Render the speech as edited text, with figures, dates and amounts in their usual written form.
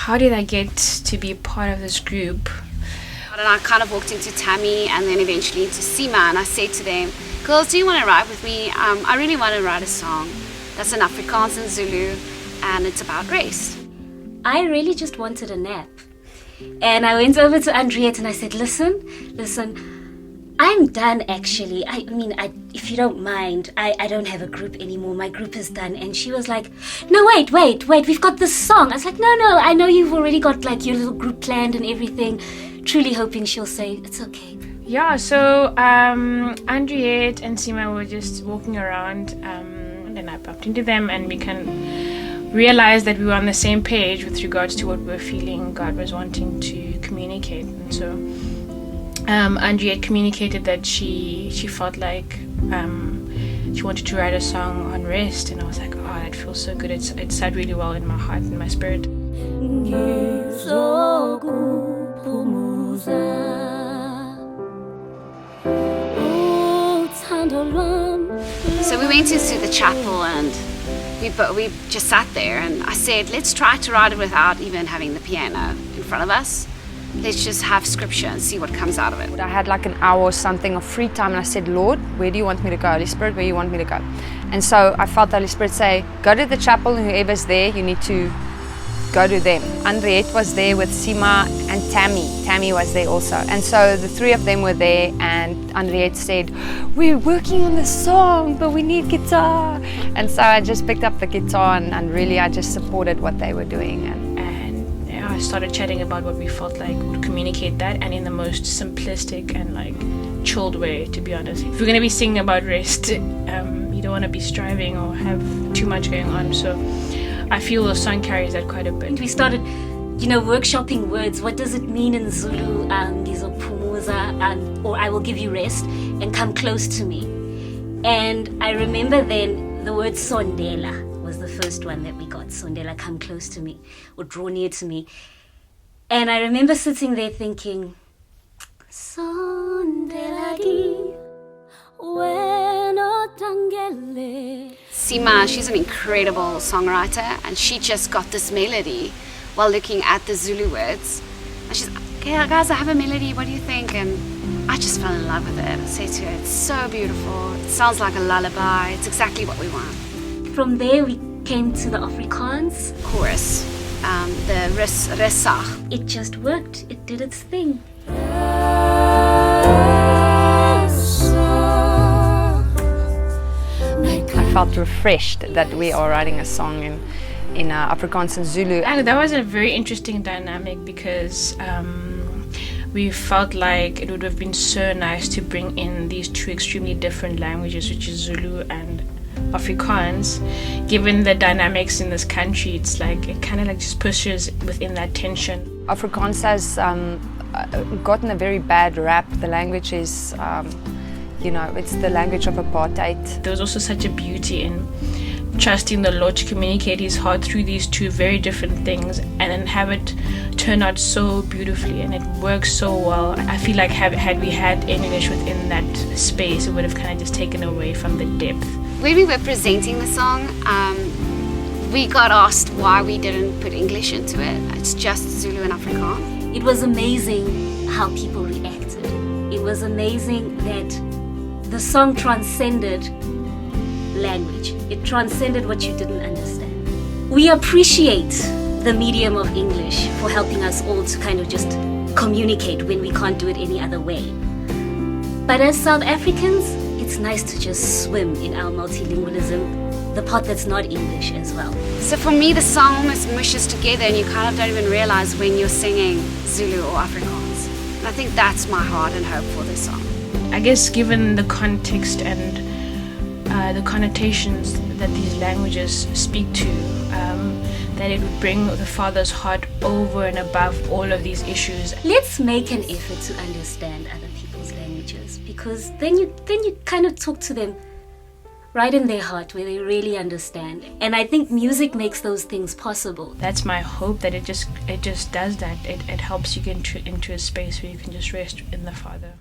how did I get to be part of this group? And I kind of walked into Tammy and then eventually into Sima, and I said to them, girls, do you want to write with me? I really want to write a song that's in Afrikaans and Zulu, and it's about race. I really just wanted a nap. And I went over to Andriette and I said, listen, I'm done actually. I mean, if you don't mind, I don't have a group anymore. My group is done. And she was like, no, wait, we've got this song. I was like, no, I know you've already got like your little group planned and everything. Truly hoping she'll say, it's okay. Yeah, so Andriette and Sima were just walking around and I bumped into them, and we can realize that we were on the same page with regards to what we were feeling God was wanting to communicate. And so Andriette communicated that she felt like she wanted to write a song on rest, and I was like, oh, that feels so good. It sat really well in my heart and my spirit. Ngizokuphumuza. So we went into the chapel and we just sat there, and I said, let's try to write it without even having the piano in front of us. Let's just have scripture and see what comes out of it. I had like an hour or something of free time, and I said, Lord, where do you want me to go? Holy Spirit, where do you want me to go? And so I felt the Holy Spirit say, go to the chapel, and whoever's there, you need to go to them. Andriette was there with Sima and Tammy. Tammy was there also. And so the three of them were there, and Andriette said, we're working on the song, but we need guitar. And so I just picked up the guitar and really I just supported what they were doing. And yeah, I started chatting about what we felt like would communicate that, and in the most simplistic and like chilled way, to be honest. If we're going to be singing about rest, you don't want to be striving or have too much going on. So I feel the song carries that quite a bit. We started, workshopping words. What does it mean in Zulu? Ngizokuphumuza, or I will give you rest and come close to me. And I remember then the word sondela was the first one that we got. Sondela, come close to me, or draw near to me. And I remember sitting there thinking, sondela di wena tangele. Sima, she's an incredible songwriter, and she just got this melody while looking at the Zulu words. And she's like, okay, guys, I have a melody, what do you think? And I just fell in love with it. I said to her, it's so beautiful, it sounds like a lullaby, it's exactly what we want. From there we came to the Afrikaans chorus, the resach. It just worked, it did its thing. I felt refreshed that we are writing a song in Afrikaans and Zulu. And that was a very interesting dynamic because we felt like it would have been so nice to bring in these two extremely different languages, which is Zulu and Afrikaans. Given the dynamics in this country, it's like it kind of like just pushes within that tension. Afrikaans has gotten a very bad rap. The language is it's the language of apartheid. There was also such a beauty in trusting the Lord to communicate His heart through these two very different things, and then have it turn out so beautifully, and it works so well. I feel like had we had English within that space, it would have kind of just taken away from the depth. When we were presenting the song, we got asked why we didn't put English into it. It's just Zulu and Afrikaans. It was amazing how people reacted. It was amazing that the song transcended language. It transcended what you didn't understand. We appreciate the medium of English for helping us all to kind of just communicate when we can't do it any other way. But as South Africans, it's nice to just swim in our multilingualism, the part that's not English as well. So for me, the song almost mushes together, and you kind of don't even realize when you're singing Zulu or Afrikaans. And I think that's my heart and hope for this song. I guess given the context and the connotations that these languages speak to, that it would bring the Father's heart over and above all of these issues. Let's make an effort to understand other people's languages, because then you kind of talk to them right in their heart where they really understand. And I think music makes those things possible. That's my hope, that it just does that. It helps you get into a space where you can just rest in the Father.